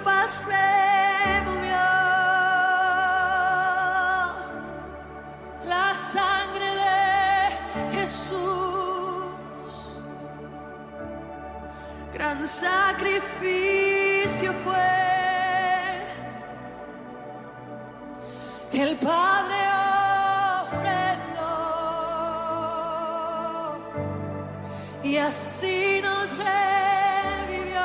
culpas removió. La sangre de Jesús, gran sacrificio fue. El Padre ofrendó y así nos revivió.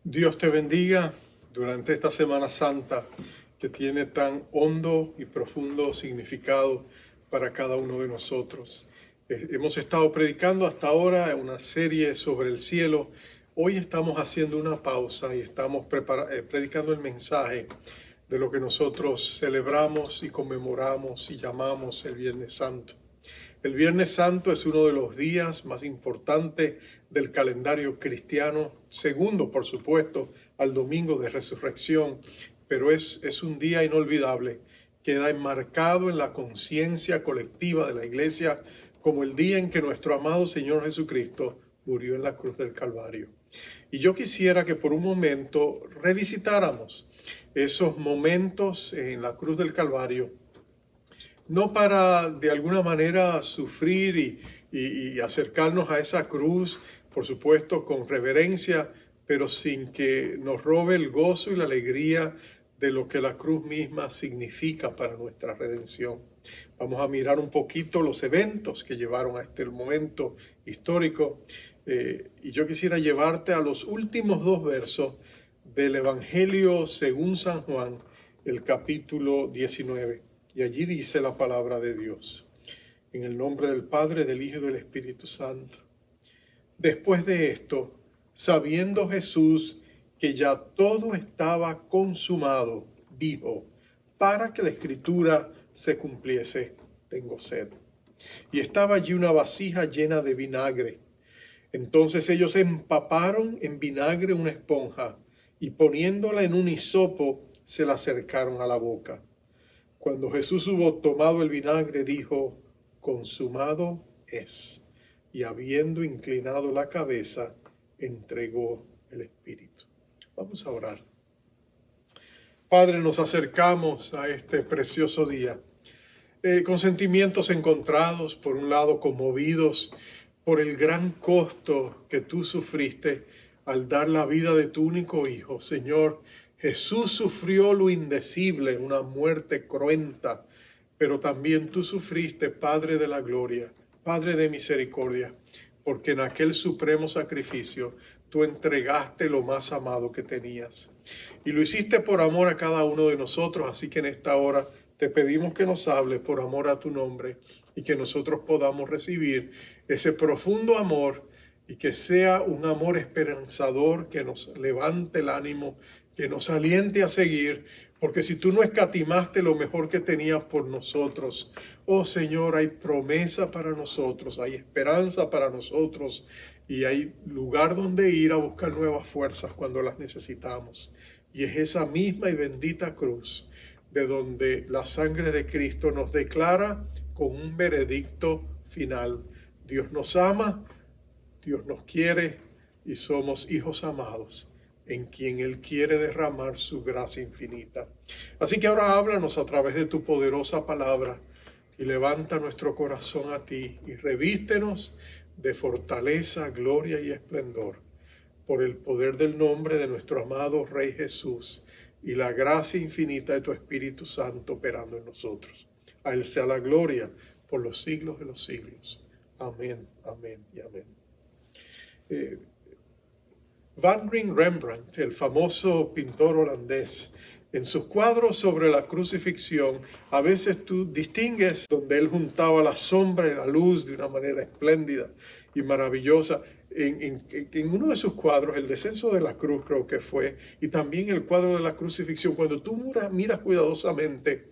Dios te bendiga durante esta Semana Santa que tiene tan hondo y profundo significado para cada uno de nosotros. Hemos estado predicando hasta ahora una serie sobre el cielo. Hoy estamos haciendo una pausa y estamos predicando el mensaje de lo que nosotros celebramos y conmemoramos y llamamos el Viernes Santo. El Viernes Santo es uno de los días más importantes del calendario cristiano, segundo, por supuesto, al Domingo de Resurrección, pero es un día inolvidable, queda enmarcado en la conciencia colectiva de la Iglesia como el día en que nuestro amado Señor Jesucristo murió en la cruz del Calvario. Y yo quisiera que por un momento revisitáramos esos momentos en la cruz del Calvario, no para de alguna manera sufrir y acercarnos a esa cruz, por supuesto con reverencia, pero sin que nos robe el gozo y la alegría de lo que la cruz misma significa para nuestra redención. Vamos a mirar un poquito los eventos que llevaron a este momento histórico. Y yo quisiera llevarte a los últimos 2 versos del Evangelio según San Juan, el capítulo 19. Y allí dice la palabra de Dios. En el nombre del Padre, del Hijo y del Espíritu Santo. Después de esto, sabiendo Jesús que ya todo estaba consumado, dijo, para que la Escritura se cumpliese, tengo sed. Y estaba allí una vasija llena de vinagre. Entonces ellos empaparon en vinagre una esponja y poniéndola en un hisopo se la acercaron a la boca. Cuando Jesús hubo tomado el vinagre, dijo, consumado es. Y habiendo inclinado la cabeza, entregó el Espíritu. Vamos a orar. Padre, nos acercamos a este precioso día con sentimientos encontrados, por un lado conmovidos por el gran costo que tú sufriste al dar la vida de tu único Hijo. Señor, Jesús sufrió lo indecible, una muerte cruenta, pero también tú sufriste, Padre de la gloria, Padre de misericordia, porque en aquel supremo sacrificio tú entregaste lo más amado que tenías. Y lo hiciste por amor a cada uno de nosotros, así que en esta hora te pedimos que nos hables por amor a tu nombre y que nosotros podamos recibir ese profundo amor y que sea un amor esperanzador que nos levante el ánimo, que nos aliente a seguir, porque si tú no escatimaste lo mejor que tenías por nosotros, oh Señor, hay promesa para nosotros, hay esperanza para nosotros y hay lugar donde ir a buscar nuevas fuerzas cuando las necesitamos. Y es esa misma y bendita cruz de donde la sangre de Cristo nos declara con un veredicto final. Dios nos ama, Dios nos quiere y somos hijos amados en quien Él quiere derramar su gracia infinita. Así que ahora háblanos a través de tu poderosa palabra y levanta nuestro corazón a ti y revístenos de fortaleza, gloria y esplendor por el poder del nombre de nuestro amado Rey Jesús y la gracia infinita de tu Espíritu Santo operando en nosotros. A Él sea la gloria por los siglos de los siglos. Amén, amén y amén. Van Rembrandt, el famoso pintor holandés, en sus cuadros sobre la crucifixión, a veces tú distingues donde él juntaba la sombra y la luz de una manera espléndida y maravillosa. En uno de sus cuadros, el descenso de la cruz creo que fue, y también el cuadro de la crucifixión, cuando tú miras cuidadosamente,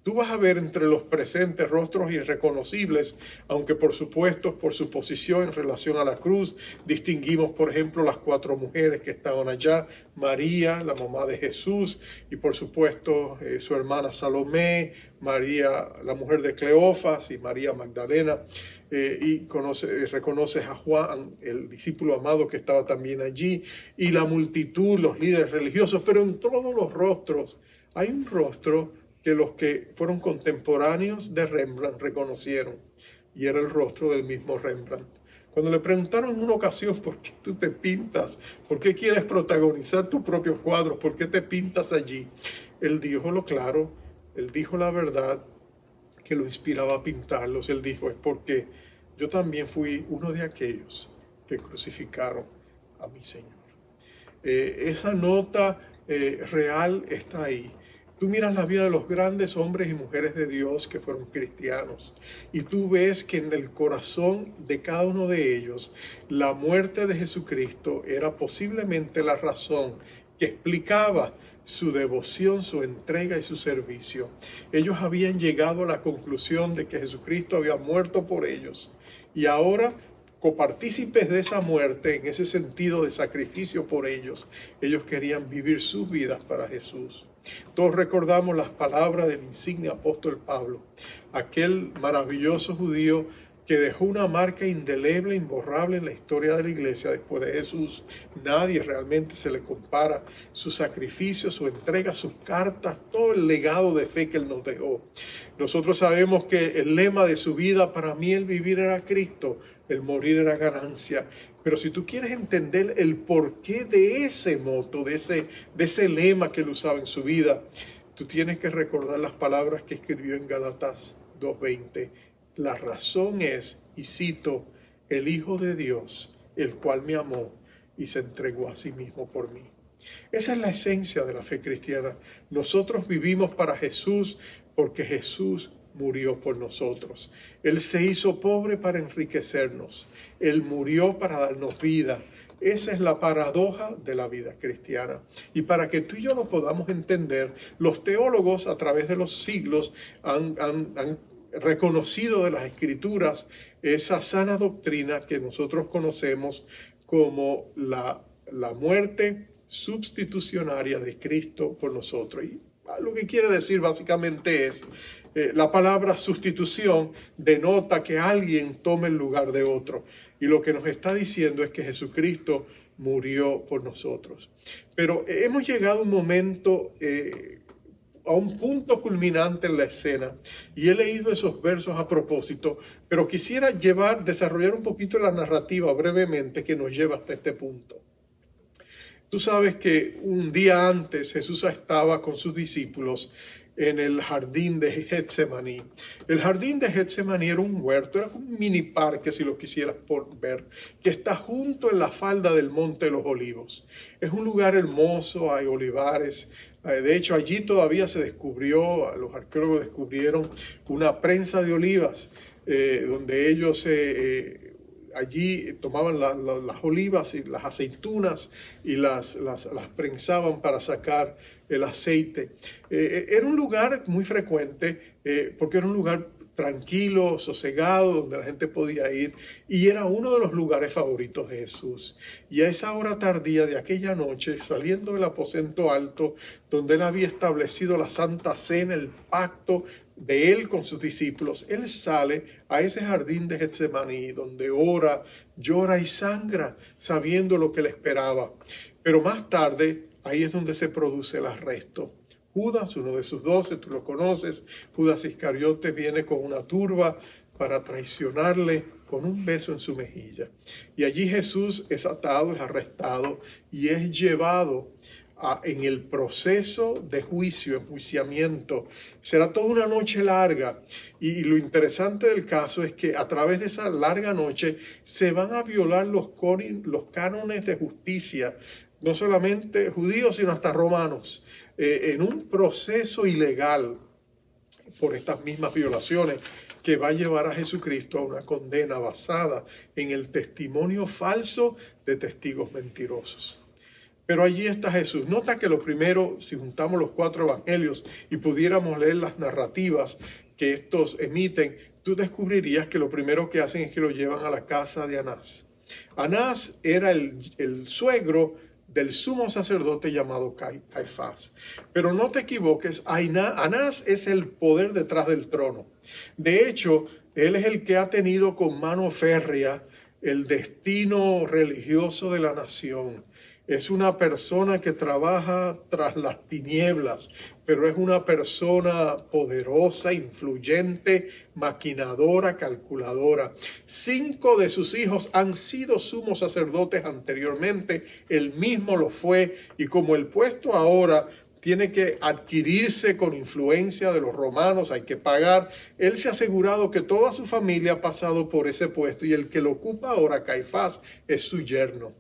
Tú vas a ver entre los presentes rostros irreconocibles, aunque por supuesto por su posición en relación a la cruz, distinguimos por ejemplo las 4 mujeres que estaban allá, María, la mamá de Jesús, y por supuesto su hermana Salomé, María, la mujer de Cleofas, y María Magdalena, y reconoces a Juan, el discípulo amado que estaba también allí, y la multitud, los líderes religiosos, pero en todos los rostros hay un rostro que los que fueron contemporáneos de Rembrandt reconocieron, y era el rostro del mismo Rembrandt. Cuando le preguntaron en una ocasión por qué tú te pintas, por qué quieres protagonizar tus propios cuadros, por qué te pintas allí, él dijo lo claro, él dijo la verdad que lo inspiraba a pintarlos. Él dijo, es porque yo también fui uno de aquellos que crucificaron a mi Señor. Esa nota real está ahí. Tú miras la vida de los grandes hombres y mujeres de Dios que fueron cristianos y tú ves que en el corazón de cada uno de ellos la muerte de Jesucristo era posiblemente la razón que explicaba su devoción, su entrega y su servicio. Ellos habían llegado a la conclusión de que Jesucristo había muerto por ellos y ahora, copartícipes de esa muerte, en ese sentido de sacrificio por ellos, ellos querían vivir sus vidas para Jesús. Todos recordamos las palabras del insigne apóstol Pablo, aquel maravilloso judío que dejó una marca indeleble, imborrable en la historia de la iglesia después de Jesús. Nadie realmente se le compara su sacrificio, su entrega, sus cartas, todo el legado de fe que él nos dejó. Nosotros sabemos que el lema de su vida, para mí el vivir era Cristo, el morir era ganancia. Pero si tú quieres entender el porqué de ese moto, de ese lema que él usaba en su vida, tú tienes que recordar las palabras que escribió en Gálatas 2:20. La razón es, y cito, el Hijo de Dios, el cual me amó y se entregó a sí mismo por mí. Esa es la esencia de la fe cristiana. Nosotros vivimos para Jesús porque Jesús murió por nosotros. Él se hizo pobre para enriquecernos. Él murió para darnos vida. Esa es la paradoja de la vida cristiana. Y para que tú y yo lo podamos entender, los teólogos a través de los siglos han reconocido de las Escrituras esa sana doctrina que nosotros conocemos como la muerte substitucionaria de Cristo por nosotros. Y lo que quiere decir básicamente es, la palabra sustitución denota que alguien tome el lugar de otro. Y lo que nos está diciendo es que Jesucristo murió por nosotros. Pero hemos llegado a un momento, a un punto culminante en la escena, y he leído esos versos a propósito, pero quisiera desarrollar un poquito la narrativa brevemente que nos lleva hasta este punto. Tú sabes que un día antes Jesús estaba con sus discípulos en el jardín de Getsemaní. El jardín de Getsemaní era un huerto, era un mini parque, si lo quisieras ver, que está junto en la falda del Monte de los Olivos. Es un lugar hermoso, hay olivares. De hecho, allí todavía se descubrió, los arqueólogos descubrieron una prensa de olivas, donde ellos allí tomaban las olivas y las aceitunas y las prensaban para sacar el aceite. Era un lugar muy frecuente porque era un lugar tranquilo, sosegado, donde la gente podía ir, y era uno de los lugares favoritos de Jesús. Y a esa hora tardía de aquella noche, saliendo del aposento alto, donde él había establecido la Santa Cena, el pacto de él con sus discípulos, él sale a ese jardín de Getsemaní, donde ora, llora y sangra, sabiendo lo que le esperaba. Pero más tarde, ahí es donde se produce el arresto. Judas, uno de sus 12, tú lo conoces, Judas Iscariote viene con una turba para traicionarle con un beso en su mejilla. Y allí Jesús es atado, es arrestado y es llevado en el proceso de juicio, enjuiciamiento. Será toda una noche larga, y lo interesante del caso es que a través de esa larga noche se van a violar los cánones de justicia, no solamente judíos sino hasta romanos, en un proceso ilegal por estas mismas violaciones que va a llevar a Jesucristo a una condena basada en el testimonio falso de testigos mentirosos. Pero allí está Jesús. Nota que lo primero, si juntamos los 4 evangelios y pudiéramos leer las narrativas que estos emiten, tú descubrirías que lo primero que hacen es que lo llevan a la casa de Anás. Anás era el suegro del sumo sacerdote llamado Caifás. Pero no te equivoques, Anás es el poder detrás del trono. De hecho, él es el que ha tenido con mano férrea el destino religioso de la nación. Es una persona que trabaja tras las tinieblas, pero es una persona poderosa, influyente, maquinadora, calculadora. 5 de sus hijos han sido sumos sacerdotes anteriormente, él mismo lo fue, y como el puesto ahora tiene que adquirirse con influencia de los romanos, hay que pagar, él se ha asegurado que toda su familia ha pasado por ese puesto, y el que lo ocupa ahora, Caifás, es su yerno.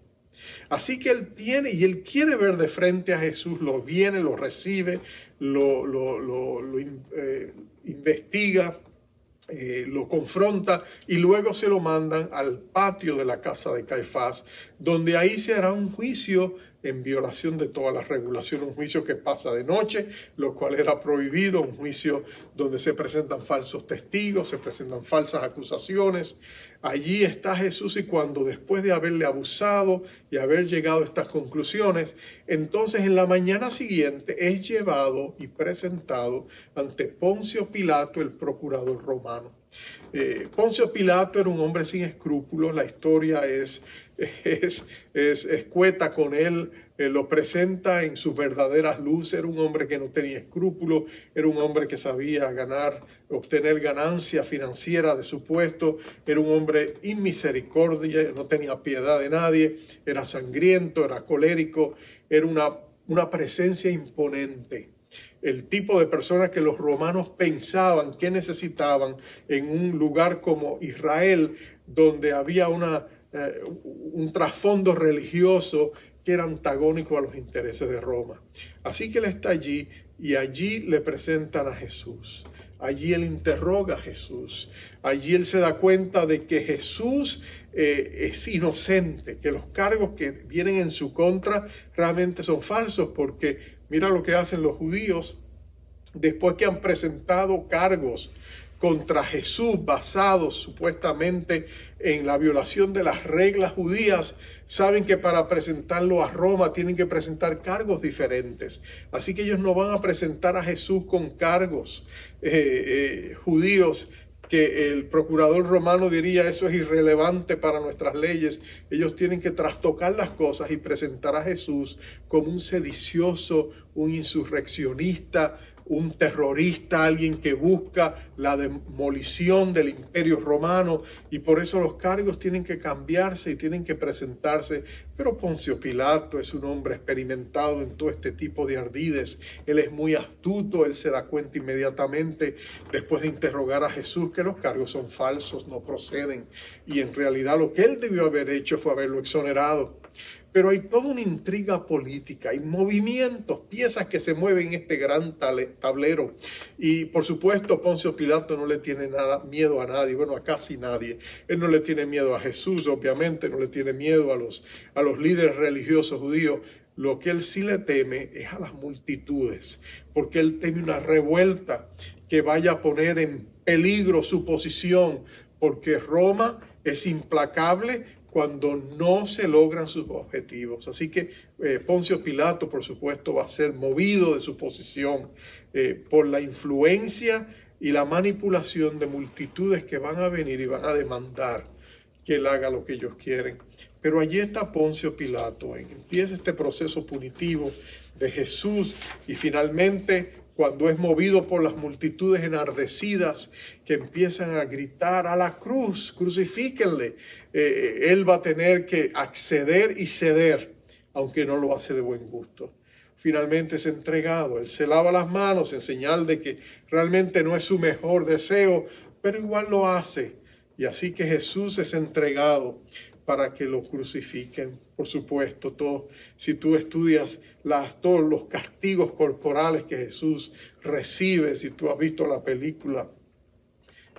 Así que él quiere ver de frente a Jesús, lo viene, lo recibe, lo investiga, lo confronta y luego se lo mandan al patio de la casa de Caifás, donde ahí se hará un juicio en violación de todas las regulaciones, un juicio que pasa de noche, lo cual era prohibido, un juicio donde se presentan falsos testigos, se presentan falsas acusaciones. Allí está Jesús, y cuando después de haberle abusado y haber llegado a estas conclusiones, entonces en la mañana siguiente es llevado y presentado ante Poncio Pilato, el procurador romano. Poncio Pilato era un hombre sin escrúpulos, la historia es escueta con él, lo presenta en sus verdaderas luces. Era un hombre que no tenía escrúpulos, era un hombre que sabía obtener ganancia financiera de su puesto, era un hombre inmisericordia, no tenía piedad de nadie, era sangriento, era colérico, era una presencia imponente. El tipo de persona que los romanos pensaban que necesitaban en un lugar como Israel, donde había un trasfondo religioso que era antagónico a los intereses de Roma. Así que él está allí, y allí le presentan a Jesús. Allí él interroga a Jesús. Allí él se da cuenta de que Jesús es inocente, que los cargos que vienen en su contra realmente son falsos, porque mira lo que hacen los judíos después que han presentado cargos contra Jesús basados supuestamente en la violación de las reglas judías. Saben que para presentarlo a Roma tienen que presentar cargos diferentes. Así que ellos no van a presentar a Jesús con cargos judíos que el procurador romano diría eso es irrelevante para nuestras leyes. Ellos tienen que trastocar las cosas y presentar a Jesús como un sedicioso, un insurreccionista, un terrorista, alguien que busca la demolición del imperio romano, y por eso los cargos tienen que cambiarse y tienen que presentarse. Pero Poncio Pilato es un hombre experimentado en todo este tipo de ardides. Él es muy astuto, él se da cuenta inmediatamente después de interrogar a Jesús que los cargos son falsos, no proceden, y en realidad lo que él debió haber hecho fue haberlo exonerado. Pero hay toda una intriga política, hay movimientos, piezas que se mueven en este gran tablero. Y por supuesto Poncio Pilato no le tiene miedo a nadie, bueno, a casi nadie. Él no le tiene miedo a Jesús, obviamente, no le tiene miedo a los líderes religiosos judíos. Lo que él sí le teme es a las multitudes, porque él teme una revuelta que vaya a poner en peligro su posición, porque Roma es implacable cuando no se logran sus objetivos. Así que Poncio Pilato, por supuesto, va a ser movido de su posición por la influencia y la manipulación de multitudes que van a venir y van a demandar que él haga lo que ellos quieren. Pero allí está Poncio Pilato, empieza este proceso punitivo de Jesús, y finalmente, cuando es movido por las multitudes enardecidas que empiezan a gritar a la cruz, crucifíquenle, él va a tener que acceder y ceder, aunque no lo hace de buen gusto. Finalmente es entregado, él se lava las manos en señal de que realmente no es su mejor deseo, pero igual lo hace. Y así que Jesús es entregado para que lo crucifiquen. Por supuesto, si tú estudias todos los castigos corporales que Jesús recibe, si tú has visto la película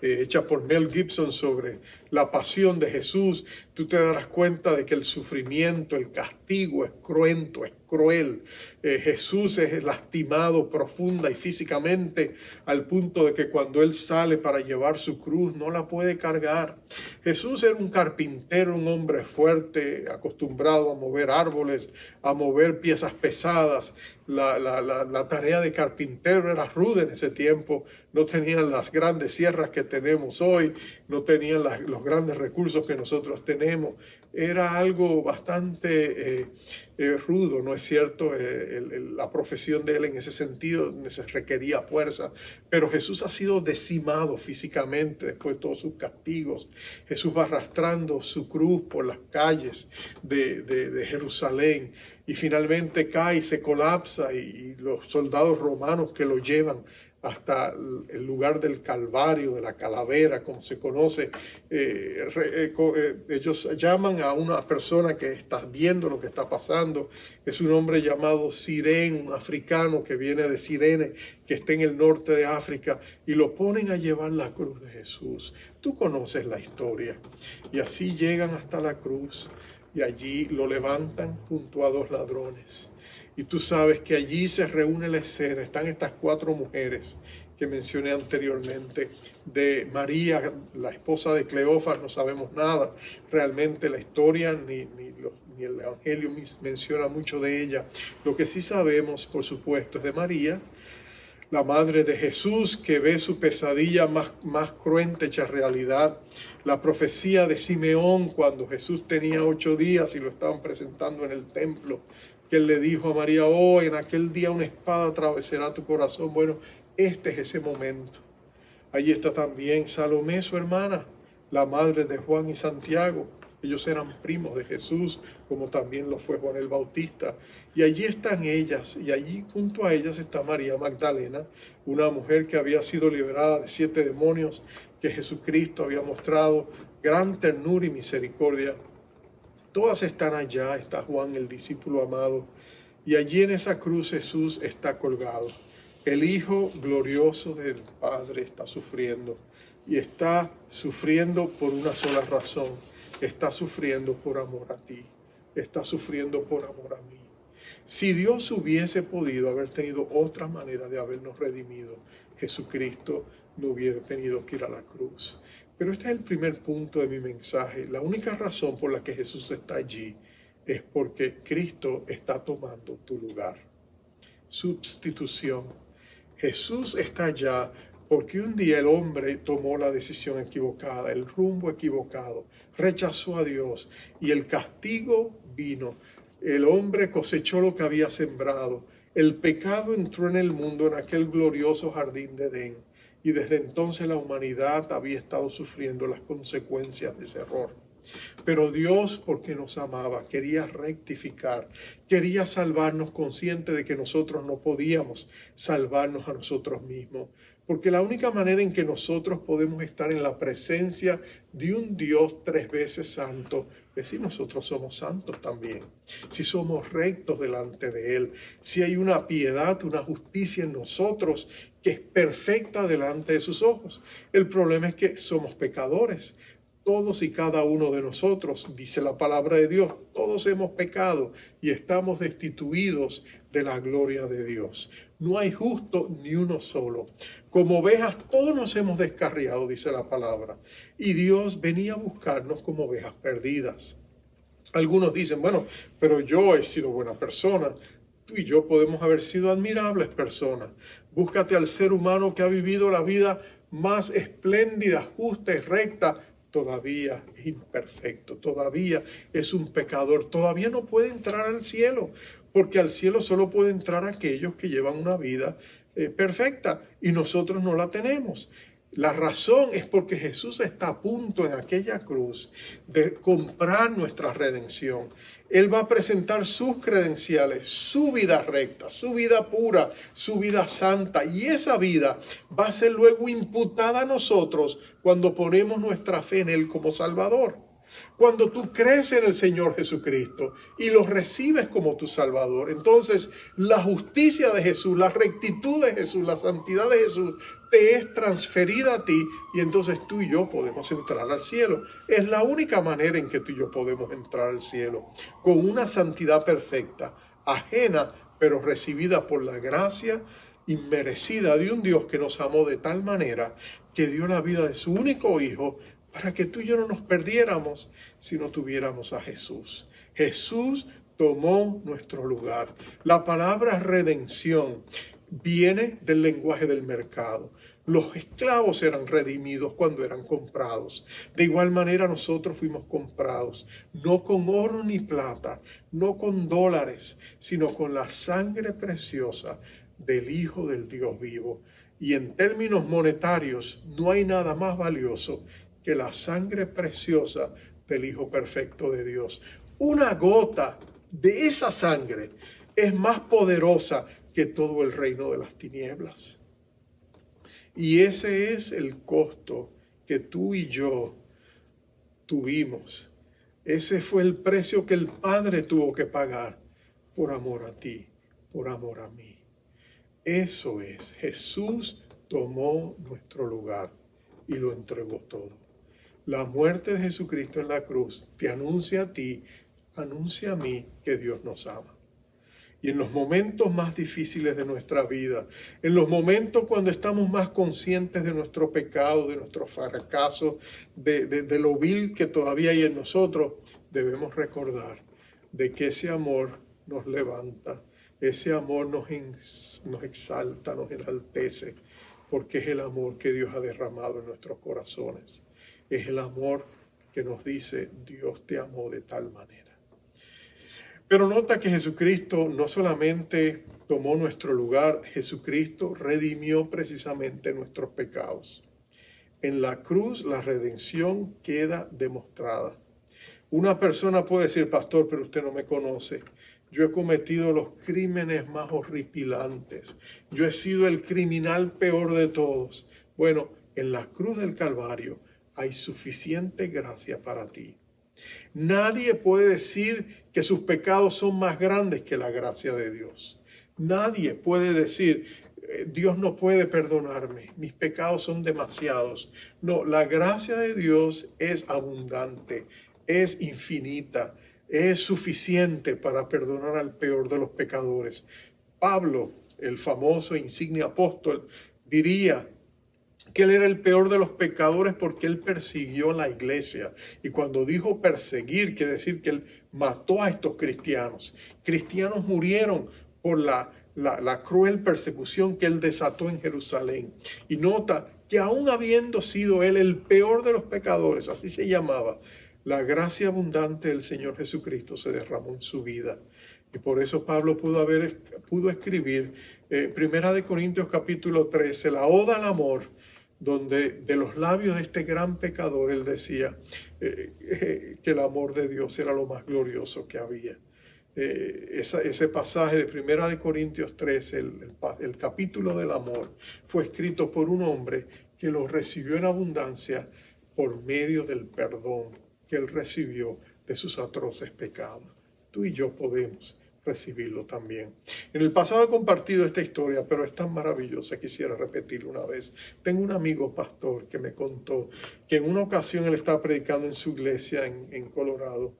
hecha por Mel Gibson sobre la pasión de Jesús, tú te darás cuenta de que el sufrimiento, el castigo es cruento, es cruel. Jesús es lastimado profunda y físicamente al punto de que cuando Él sale para llevar su cruz no la puede cargar. Jesús era un carpintero, un hombre fuerte, acostumbrado a mover árboles, a mover piezas pesadas. La tarea de carpintero era ruda en ese tiempo. No tenían las grandes sierras que tenemos hoy, no tenían los grandes recursos que nosotros tenemos. Era algo bastante rudo, ¿no es cierto? La profesión de él en ese sentido requería fuerza. Pero Jesús ha sido decimado físicamente después de todos sus castigos. Jesús va arrastrando su cruz por las calles de Jerusalén y finalmente cae y se colapsa y los soldados romanos que lo llevan hasta el lugar del Calvario, de la calavera, como se conoce. Ellos llaman a una persona que está viendo lo que está pasando. Es un hombre llamado Sirén, un africano que viene de Sirene, que está en el norte de África, y lo ponen a llevar la cruz de Jesús. Tú conoces la historia. Y así llegan hasta la cruz y allí lo levantan junto a dos ladrones. Y tú sabes que allí se reúne la escena. Están estas 4 mujeres que mencioné anteriormente. De María, la esposa de Cleofas, no sabemos nada. Realmente la historia ni el Evangelio menciona mucho de ella. Lo que sí sabemos, por supuesto, es de María, la madre de Jesús, que ve su pesadilla más cruenta hecha realidad. La profecía de Simeón cuando Jesús tenía 8 días y lo estaban presentando en el templo, que él le dijo a María, oh, en aquel día una espada atravesará tu corazón. Bueno, este es ese momento. Allí está también Salomé, su hermana, la madre de Juan y Santiago. Ellos eran primos de Jesús, como también lo fue Juan el Bautista. Y allí están ellas, y allí junto a ellas está María Magdalena, una mujer que había sido liberada de 7 demonios, que Jesucristo había mostrado gran ternura y misericordia. Todas están allá, está Juan, el discípulo amado, y allí en esa cruz Jesús está colgado. El Hijo glorioso del Padre está sufriendo, y está sufriendo por una sola razón. Está sufriendo por amor a ti, está sufriendo por amor a mí. Si Dios hubiese podido haber tenido otra manera de habernos redimido, Jesucristo no hubiera tenido que ir a la cruz. Pero este es el primer punto de mi mensaje. La única razón por la que Jesús está allí es porque Cristo está tomando tu lugar. Substitución. Jesús está allá porque un día el hombre tomó la decisión equivocada, el rumbo equivocado, rechazó a Dios y el castigo vino. El hombre cosechó lo que había sembrado. El pecado entró en el mundo en aquel glorioso jardín de Edén. Y desde entonces la humanidad había estado sufriendo las consecuencias de ese error. Pero Dios, porque nos amaba, quería rectificar, quería salvarnos, consciente de que nosotros no podíamos salvarnos a nosotros mismos. Porque la única manera en que nosotros podemos estar en la presencia de un Dios 3 veces santo es si nosotros somos santos también, si somos rectos delante de Él, si hay una piedad, una justicia en nosotros que es perfecta delante de sus ojos. El problema es que somos pecadores. Todos y cada uno de nosotros, dice la palabra de Dios, todos hemos pecado y estamos destituidos de la gloria de Dios. No hay justo ni uno solo. Como ovejas todos nos hemos descarriado, dice la palabra. Y Dios venía a buscarnos como ovejas perdidas. Algunos dicen, bueno, pero yo he sido buena persona. Tú y yo podemos haber sido admirables personas. Búscate al ser humano que ha vivido la vida más espléndida, justa y recta. Todavía es imperfecto, todavía es un pecador, todavía no puede entrar al cielo, porque al cielo solo puede entrar aquellos que llevan una vida perfecta y nosotros no la tenemos. La razón es porque Jesús está a punto en aquella cruz de comprar nuestra redención. Él va a presentar sus credenciales, su vida recta, su vida pura, su vida santa. Y esa vida va a ser luego imputada a nosotros cuando ponemos nuestra fe en Él como Salvador. Cuando tú crees en el Señor Jesucristo y lo recibes como tu Salvador, entonces la justicia de Jesús, la rectitud de Jesús, la santidad de Jesús te es transferida a ti y entonces tú y yo podemos entrar al cielo. Es la única manera en que tú y yo podemos entrar al cielo, con una santidad perfecta, ajena, pero recibida por la gracia inmerecida de un Dios que nos amó de tal manera que dio la vida de su único Hijo para que tú y yo no nos perdiéramos si no tuviéramos a Jesús. Jesús tomó nuestro lugar. La palabra redención viene del lenguaje del mercado. Los esclavos eran redimidos cuando eran comprados. De igual manera nosotros fuimos comprados, no con oro ni plata, no con dólares, sino con la sangre preciosa del Hijo del Dios vivo. Y en términos monetarios, no hay nada más valioso que la sangre preciosa del Hijo perfecto de Dios. Una gota de esa sangre es más poderosa que todo el reino de las tinieblas. Y ese es el costo que tú y yo tuvimos. Ese fue el precio que el Padre tuvo que pagar por amor a ti, por amor a mí. Eso es, Jesús tomó nuestro lugar y lo entregó todo. La muerte de Jesucristo en la cruz te anuncia a ti, anuncia a mí que Dios nos ama. Y en los momentos más difíciles de nuestra vida, en los momentos cuando estamos más conscientes de nuestro pecado, de nuestro fracaso, de lo vil que todavía hay en nosotros, debemos recordar de que ese amor nos levanta, ese amor nos exalta, nos enaltece, porque es el amor que Dios ha derramado en nuestros corazones. Es el amor que nos dice, Dios te amó de tal manera. Pero nota que Jesucristo no solamente tomó nuestro lugar, Jesucristo redimió precisamente nuestros pecados. En la cruz la redención queda demostrada. Una persona puede decir, pastor, pero usted no me conoce. Yo he cometido los crímenes más horripilantes. Yo he sido el criminal peor de todos. Bueno, en la cruz del Calvario hay suficiente gracia para ti. Nadie puede decir que sus pecados son más grandes que la gracia de Dios. Nadie puede decir, Dios no puede perdonarme, mis pecados son demasiados. No, la gracia de Dios es abundante, es infinita, es suficiente para perdonar al peor de los pecadores. Pablo, el famoso insigne apóstol, diría que él era el peor de los pecadores porque él persiguió la iglesia. Y cuando dijo perseguir, quiere decir que él mató a estos cristianos. Cristianos murieron por la cruel persecución que él desató en Jerusalén. Y nota que aún habiendo sido él el peor de los pecadores, así se llamaba, la gracia abundante del Señor Jesucristo se derramó en su vida. Y por eso Pablo pudo escribir Primera de Corintios capítulo 13, la Oda al Amor, donde de los labios de este gran pecador él decía que el amor de Dios era lo más glorioso que había. Ese pasaje de Primera de Corintios 13, el capítulo del amor, fue escrito por un hombre que lo recibió en abundancia por medio del perdón que él recibió de sus atroces pecados. Tú y yo podemos recibirlo también. En el pasado he compartido esta historia, pero es tan maravillosa, quisiera repetirla una vez. Tengo un amigo pastor que me contó que en una ocasión él estaba predicando en su iglesia en Colorado,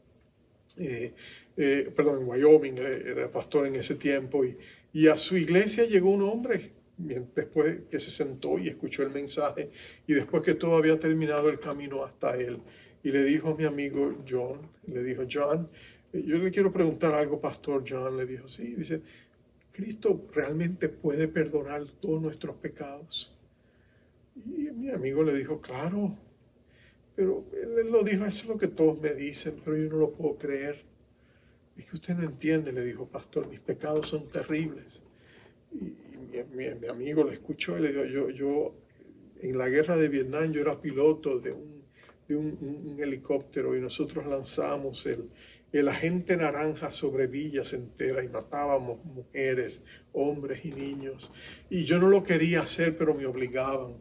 en Wyoming, era pastor en ese tiempo, y a su iglesia llegó un hombre después que se sentó y escuchó el mensaje, y después que todo había terminado el camino hasta él, y le dijo a mi amigo John, John, yo le quiero preguntar algo, pastor. John le dijo, sí, dice, ¿Cristo realmente puede perdonar todos nuestros pecados? Y mi amigo le dijo, claro, pero él lo dijo, eso es lo que todos me dicen, pero yo no lo puedo creer. Es que usted no entiende, le dijo, pastor, mis pecados son terribles. Y mi amigo le escuchó y le dijo, yo en la guerra de Vietnam yo era piloto de un helicóptero y nosotros lanzamos el agente naranja sobre villas enteras y matábamos mujeres, hombres y niños. Y yo no lo quería hacer, pero me obligaban.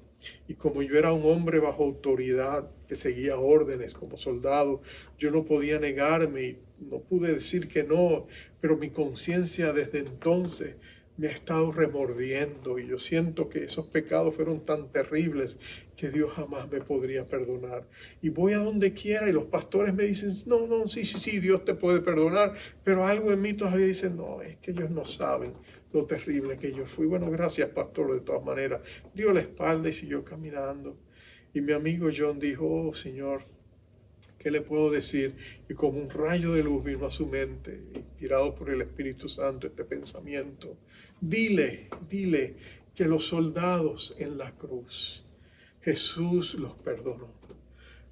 Y como yo era un hombre bajo autoridad que seguía órdenes como soldado, yo no podía negarme y no pude decir que no, pero mi conciencia desde entonces me ha estado remordiendo y yo siento que esos pecados fueron tan terribles que Dios jamás me podría perdonar. Y voy a donde quiera y los pastores me dicen, no, sí, Dios te puede perdonar, pero algo en mí todavía dice, no, es que ellos no saben lo terrible que yo fui. Bueno, gracias, pastor, de todas maneras. Dio la espalda y siguió caminando. Y mi amigo John dijo, oh, Señor, ¿qué le puedo decir? Y como un rayo de luz vino a su mente, inspirado por el Espíritu Santo, este pensamiento. Dile que los soldados en la cruz, Jesús los perdonó.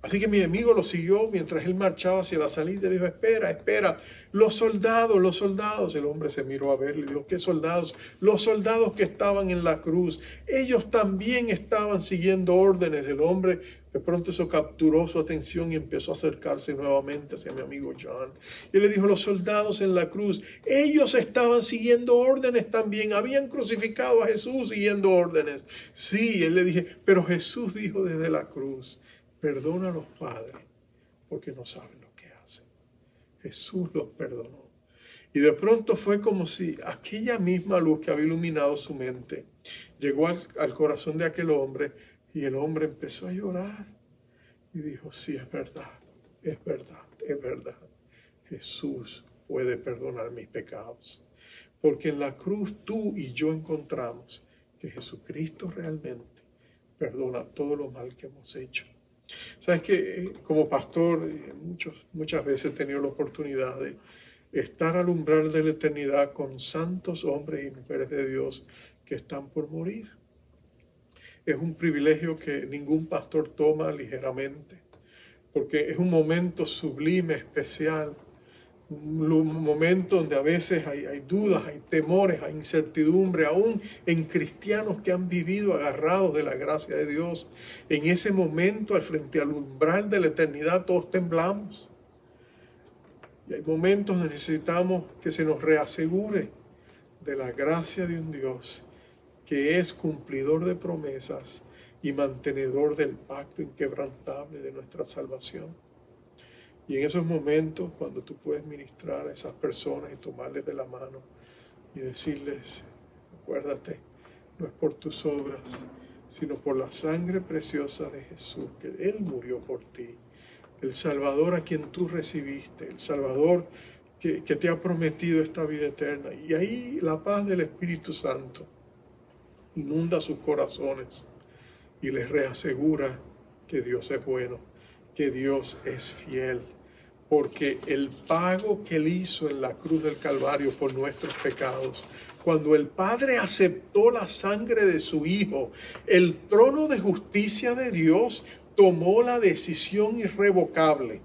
Así que mi amigo lo siguió mientras él marchaba hacia la salida y le dijo, espera, los soldados. El hombre se miró a ver y le dijo, ¿qué soldados? Los soldados que estaban en la cruz. Ellos también estaban siguiendo órdenes del hombre. De pronto eso capturó su atención y empezó a acercarse nuevamente hacia mi amigo John. Y le dijo, los soldados en la cruz, ellos estaban siguiendo órdenes también. Habían crucificado a Jesús siguiendo órdenes. Sí, él le dije, pero Jesús dijo desde la cruz, perdona a los padres porque no saben lo que hacen. Jesús los perdonó. Y de pronto fue como si aquella misma luz que había iluminado su mente llegó al corazón de aquel hombre y el hombre empezó a llorar. Y dijo, sí, es verdad. Jesús puede perdonar mis pecados. Porque en la cruz tú y yo encontramos que Jesucristo realmente perdona todo lo mal que hemos hecho. Sabes que como pastor muchas veces he tenido la oportunidad de estar al umbral de la eternidad con santos hombres y mujeres de Dios que están por morir. Es un privilegio que ningún pastor toma ligeramente, porque es un momento sublime, especial, un momento donde a veces hay dudas, hay temores, hay incertidumbre, aún en cristianos que han vivido agarrados de la gracia de Dios. En ese momento, al frente al umbral de la eternidad, todos temblamos. Y hay momentos donde necesitamos que se nos reasegure de la gracia de un Dios que es cumplidor de promesas y mantenedor del pacto inquebrantable de nuestra salvación. Y en esos momentos, cuando tú puedes ministrar a esas personas y tomarles de la mano y decirles, acuérdate, no es por tus obras, sino por la sangre preciosa de Jesús, que Él murió por ti, el Salvador a quien tú recibiste, el Salvador que te ha prometido esta vida eterna. Y ahí la paz del Espíritu Santo inunda sus corazones y les reasegura que Dios es bueno, que Dios es fiel. Porque el pago que Él hizo en la cruz del Calvario por nuestros pecados, cuando el Padre aceptó la sangre de su Hijo, el trono de justicia de Dios tomó la decisión irrevocable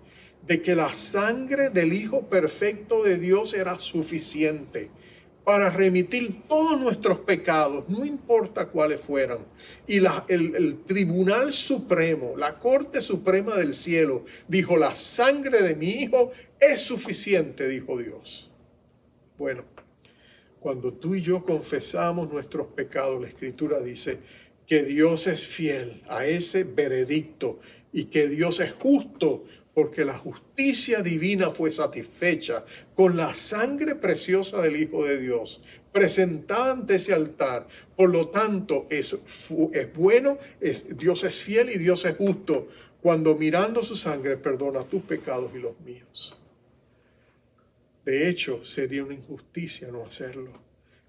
de que la sangre del Hijo perfecto de Dios era suficiente para remitir todos nuestros pecados, no importa cuáles fueran. Y el Tribunal Supremo, la Corte Suprema del Cielo, dijo, la sangre de mi Hijo es suficiente, dijo Dios. Bueno, cuando tú y yo confesamos nuestros pecados, la Escritura dice que Dios es fiel a ese veredicto y que Dios es justo, porque la justicia divina fue satisfecha con la sangre preciosa del Hijo de Dios, presentada ante ese altar. Por lo tanto, es bueno, Dios es fiel y Dios es justo, cuando mirando su sangre perdona tus pecados y los míos. De hecho, sería una injusticia no hacerlo.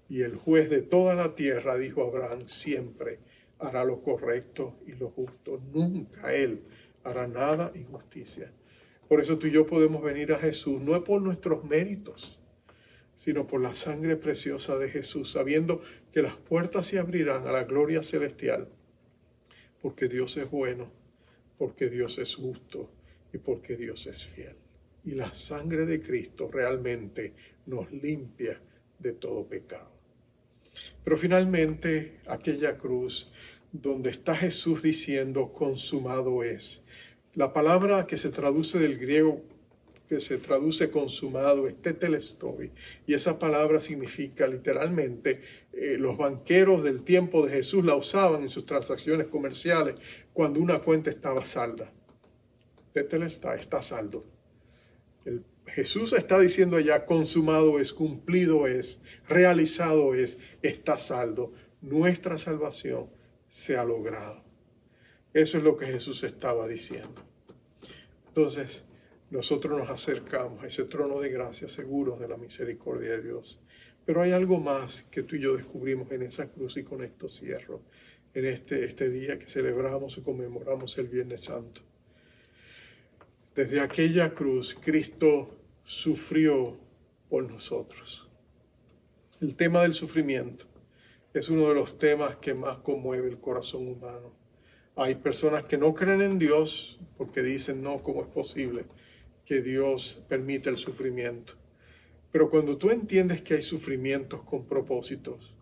Y el juez de toda la tierra dijo a Abraham, siempre hará lo correcto y lo justo. Nunca él hará nada injusticia. Por eso tú y yo podemos venir a Jesús, no por nuestros méritos, sino por la sangre preciosa de Jesús, sabiendo que las puertas se abrirán a la gloria celestial, porque Dios es bueno, porque Dios es justo y porque Dios es fiel. Y la sangre de Cristo realmente nos limpia de todo pecado. Pero finalmente, aquella cruz donde está Jesús diciendo, consumado es. La palabra que se traduce del griego, que se traduce consumado, es tetelestai, y esa palabra significa literalmente, los banqueros del tiempo de Jesús la usaban en sus transacciones comerciales cuando una cuenta estaba salda. Tetelestai, está saldo. Jesús está diciendo allá, consumado es, cumplido es, realizado es, está saldo. Nuestra salvación se ha logrado. Eso es lo que Jesús estaba diciendo. Entonces, nosotros nos acercamos a ese trono de gracia seguros de la misericordia de Dios. Pero hay algo más que tú y yo descubrimos en esa cruz, y con esto cierro, en este día que celebramos y conmemoramos el Viernes Santo. Desde aquella cruz, Cristo sufrió por nosotros. El tema del sufrimiento es uno de los temas que más conmueve el corazón humano. Hay personas que no creen en Dios porque dicen, no, ¿cómo es posible que Dios permita el sufrimiento? Pero cuando tú entiendes que hay sufrimientos con propósitos,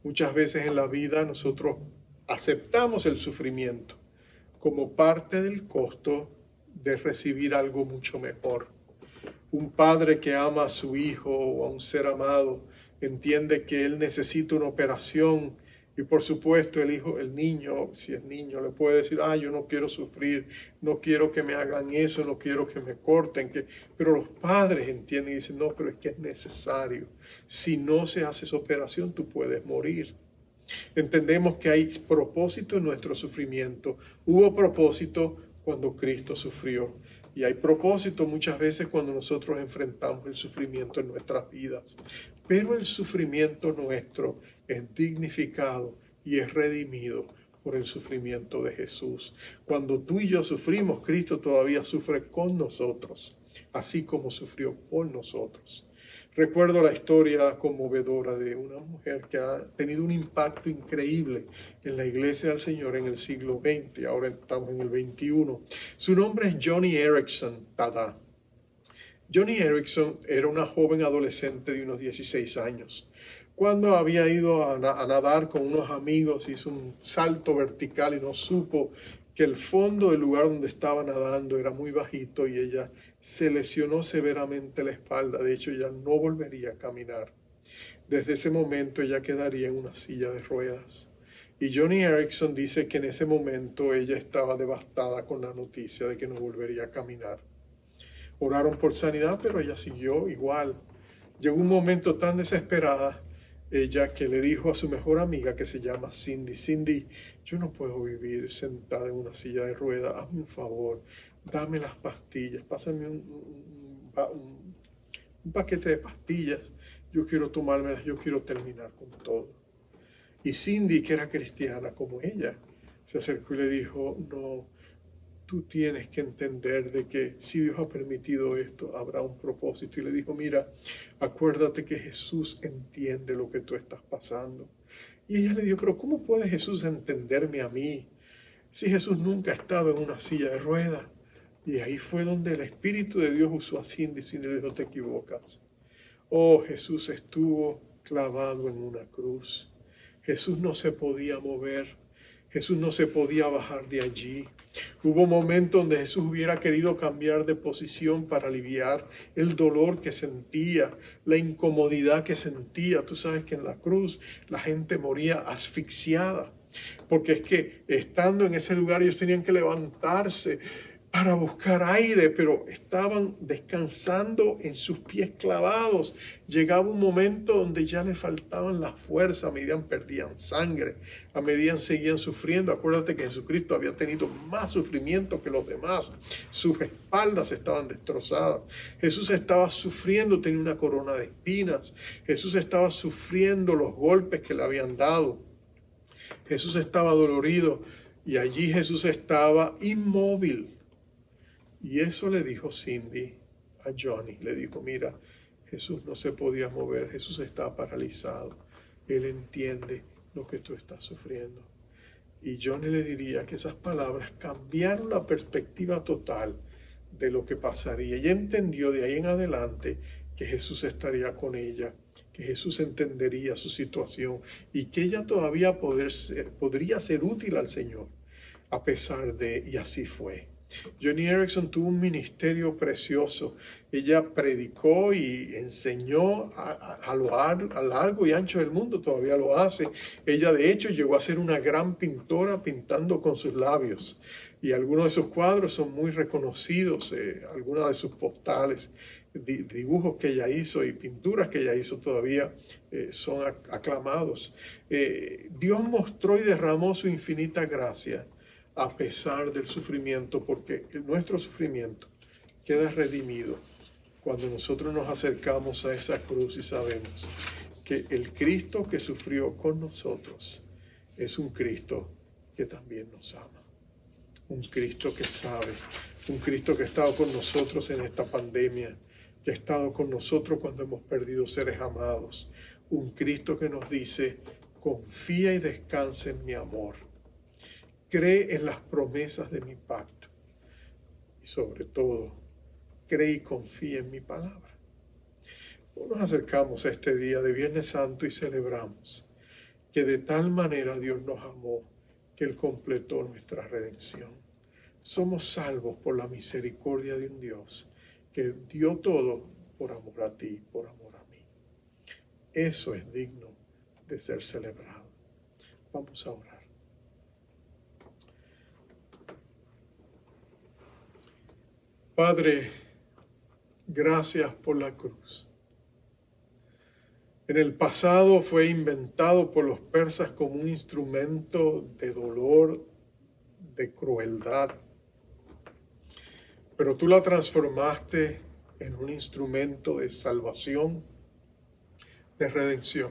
muchas veces en la vida nosotros aceptamos el sufrimiento como parte del costo de recibir algo mucho mejor. Un padre que ama a su hijo o a un ser amado entiende que él necesita una operación y por supuesto el niño, si es niño, le puede decir, yo no quiero sufrir, no quiero que me hagan eso, no quiero que me corten, pero los padres entienden y dicen, no, pero es que es necesario. Si no se hace esa operación, tú puedes morir. Entendemos que hay propósito en nuestro sufrimiento. Hubo propósito cuando Cristo sufrió. Y hay propósito muchas veces cuando nosotros enfrentamos el sufrimiento en nuestras vidas. Pero el sufrimiento nuestro es dignificado y es redimido por el sufrimiento de Jesús. Cuando tú y yo sufrimos, Cristo todavía sufre con nosotros, así como sufrió por nosotros. Recuerdo la historia conmovedora de una mujer que ha tenido un impacto increíble en la iglesia del Señor en el siglo XX, ahora estamos en el XXI. Su nombre es Joni Eareckson Tada. Joni Eareckson era una joven adolescente de unos 16 años. Cuando había ido a nadar con unos amigos, hizo un salto vertical y no supo que el fondo del lugar donde estaba nadando era muy bajito y ella se lesionó severamente la espalda. De hecho, ella no volvería a caminar. Desde ese momento ella quedaría en una silla de ruedas. Y Joni Eareckson dice que en ese momento ella estaba devastada con la noticia de que no volvería a caminar. Oraron por sanidad, pero ella siguió igual. Llegó un momento tan desesperada ella que le dijo a su mejor amiga, que se llama Cindy, Cindy, yo no puedo vivir sentada en una silla de ruedas, hazme un favor, dame las pastillas, pásame un paquete de pastillas, yo quiero tomármelas, yo quiero terminar con todo. Y Cindy, que era cristiana como ella, se acercó y le dijo, no, tú tienes que entender de que si Dios ha permitido esto, habrá un propósito. Y le dijo, mira, acuérdate que Jesús entiende lo que tú estás pasando. Y ella le dijo, pero ¿cómo puede Jesús entenderme a mí? Si Jesús nunca estaba en una silla de ruedas. Y ahí fue donde el Espíritu de Dios usó a Cindy. Cindy le dijo, te equivocas. Oh, Jesús estuvo clavado en una cruz. Jesús no se podía mover. Jesús no se podía bajar de allí. Hubo momentos donde Jesús hubiera querido cambiar de posición para aliviar el dolor que sentía, la incomodidad que sentía. Tú sabes que en la cruz la gente moría asfixiada, porque es que estando en ese lugar ellos tenían que levantarse para buscar aire, pero estaban descansando en sus pies clavados. Llegaba un momento donde ya les faltaban las fuerzas, a medida perdían sangre, a medida seguían sufriendo. Acuérdate que Jesucristo había tenido más sufrimiento que los demás. Sus espaldas estaban destrozadas. Jesús estaba sufriendo, tenía una corona de espinas. Jesús estaba sufriendo los golpes que le habían dado. Jesús estaba dolorido y allí Jesús estaba inmóvil. Y eso le dijo Cindy a Joni. Le dijo, mira, Jesús no se podía mover. Jesús está paralizado. Él entiende lo que tú estás sufriendo. Y Joni le diría que esas palabras cambiaron la perspectiva total de lo que pasaría. Ella entendió de ahí en adelante que Jesús estaría con ella, que Jesús entendería su situación y que ella todavía podría ser útil al Señor a pesar de, y así fue. Joni Eareckson tuvo un ministerio precioso. Ella predicó y enseñó a lo largo y ancho del mundo, todavía lo hace. Ella de hecho llegó a ser una gran pintora pintando con sus labios. y algunos de sus cuadros son muy reconocidos, algunas de sus postales, dibujos que ella hizo y pinturas que ella hizo todavía son aclamados. Dios mostró y derramó su infinita gracia a pesar del sufrimiento, porque nuestro sufrimiento queda redimido cuando nosotros nos acercamos a esa cruz y sabemos que el Cristo que sufrió con nosotros es un Cristo que también nos ama. Un Cristo que sabe, un Cristo que ha estado con nosotros en esta pandemia, que ha estado con nosotros cuando hemos perdido seres amados. Un Cristo que nos dice, confía y descansa en mi amor. Cree en las promesas de mi pacto. Y sobre todo, cree y confía en mi palabra. Nos acercamos a este día de Viernes Santo y celebramos que de tal manera Dios nos amó que Él completó nuestra redención. Somos salvos por la misericordia de un Dios que dio todo por amor a ti, por amor a mí. Eso es digno de ser celebrado. Vamos a orar. Padre, gracias por la cruz. En el pasado fue inventado por los persas como un instrumento de dolor, de crueldad. Pero tú la transformaste en un instrumento de salvación, de redención.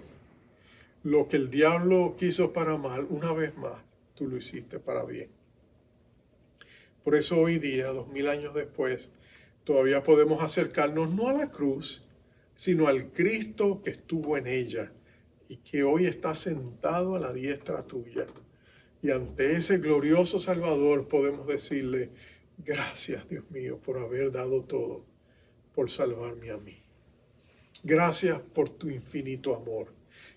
Lo que el diablo quiso para mal, una vez más, tú lo hiciste para bien. Por eso hoy día, 2000 años después, todavía podemos acercarnos no a la cruz, sino al Cristo que estuvo en ella y que hoy está sentado a la diestra tuya. Y ante ese glorioso Salvador podemos decirle, gracias Dios mío por haber dado todo, por salvarme a mí. Gracias por tu infinito amor.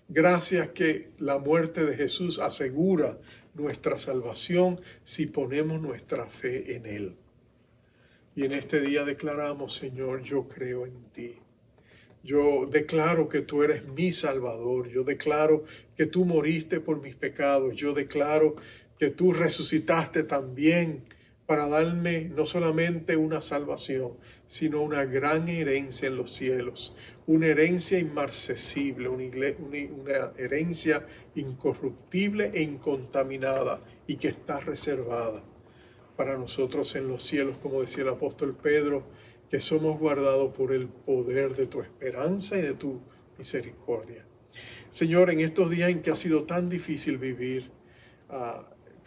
Gracias que la muerte de Jesús asegura nuestra salvación si ponemos nuestra fe en Él. Y en este día declaramos, Señor, yo creo en ti. Yo declaro que tú eres mi Salvador. Yo declaro que tú moriste por mis pecados. Yo declaro que tú resucitaste también para darme no solamente una salvación, sino una gran herencia en los cielos. Una herencia inmarcesible, una herencia incorruptible e incontaminada y que está reservada para nosotros en los cielos, como decía el apóstol Pedro, que somos guardados por el poder de tu esperanza y de tu misericordia. Señor, en estos días en que ha sido tan difícil vivir,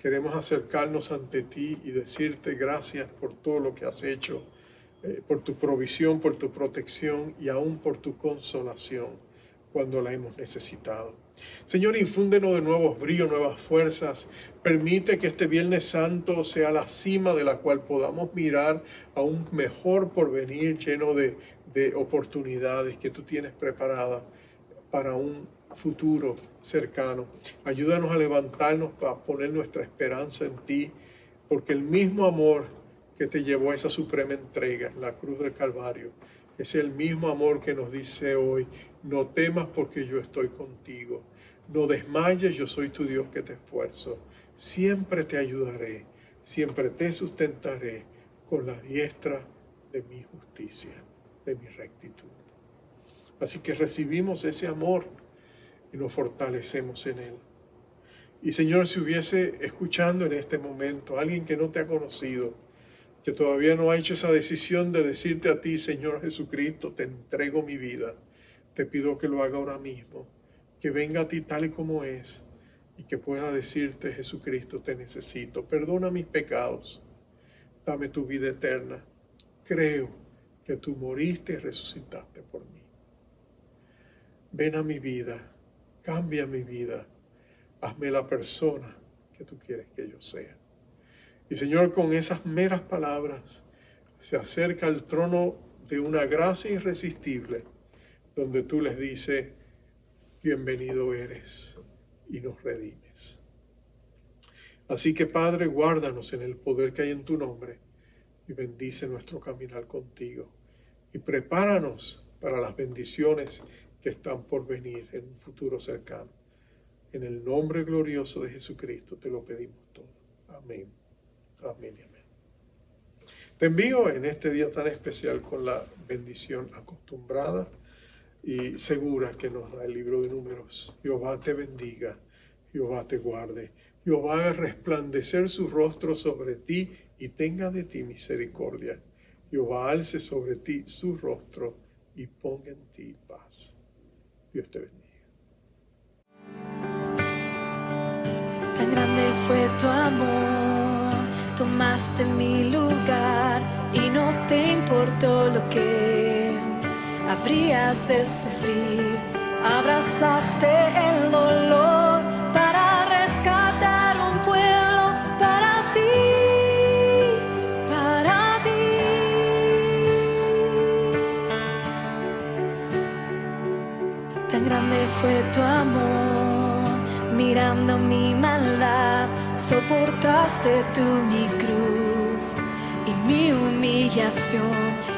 queremos acercarnos ante ti y decirte gracias por todo lo que has hecho, por tu provisión, por tu protección y aún por tu consolación cuando la hemos necesitado. Señor, infúndenos de nuevos bríos, nuevas fuerzas. Permite que este Viernes Santo sea la cima de la cual podamos mirar a un mejor porvenir lleno de oportunidades que tú tienes preparadas para un futuro cercano. Ayúdanos a levantarnos para poner nuestra esperanza en ti, porque el mismo amor que te llevó a esa suprema entrega en la cruz del Calvario es el mismo amor que nos dice hoy, no temas porque yo estoy contigo. No desmayes, yo soy tu Dios que te esfuerzo. Siempre te ayudaré, siempre te sustentaré con la diestra de mi justicia, de mi rectitud. Así que recibimos ese amor y nos fortalecemos en él. Y Señor, si hubiese escuchando en este momento alguien que no te ha conocido, que todavía no ha hecho esa decisión de decirte a ti, Señor Jesucristo, te entrego mi vida, te pido que lo haga ahora mismo, que venga a ti tal y como es y que pueda decirte, Jesucristo, te necesito, perdona mis pecados, dame tu vida eterna, creo que tú moriste y resucitaste por mí. Ven a mi vida, cambia mi vida, hazme la persona que tú quieres que yo sea. Y Señor, con esas meras palabras se acerca al trono de una gracia irresistible, donde tú les dices, bienvenido eres y nos redimes. Así que Padre, guárdanos en el poder que hay en tu nombre y bendice nuestro caminar contigo. Y prepáranos para las bendiciones que están por venir en un futuro cercano. En el nombre glorioso de Jesucristo te lo pedimos todo. Amén. Amén y amén. Te envío en este día tan especial con la bendición acostumbrada y segura que nos da el libro de Números. Jehová te bendiga, Jehová te guarde, Jehová haga resplandecer su rostro sobre ti y tenga de ti misericordia. Jehová alce sobre ti su rostro y ponga en ti paz. Dios te bendiga. Tan grande fue tu amor, tomaste mi lugar y no te importó lo que habrías de sufrir. Abrazaste el dolor para rescatar un pueblo para ti, para ti. Tan grande fue tu amor, mirando mi maldad, soportaste tú mi cruz y mi humillación.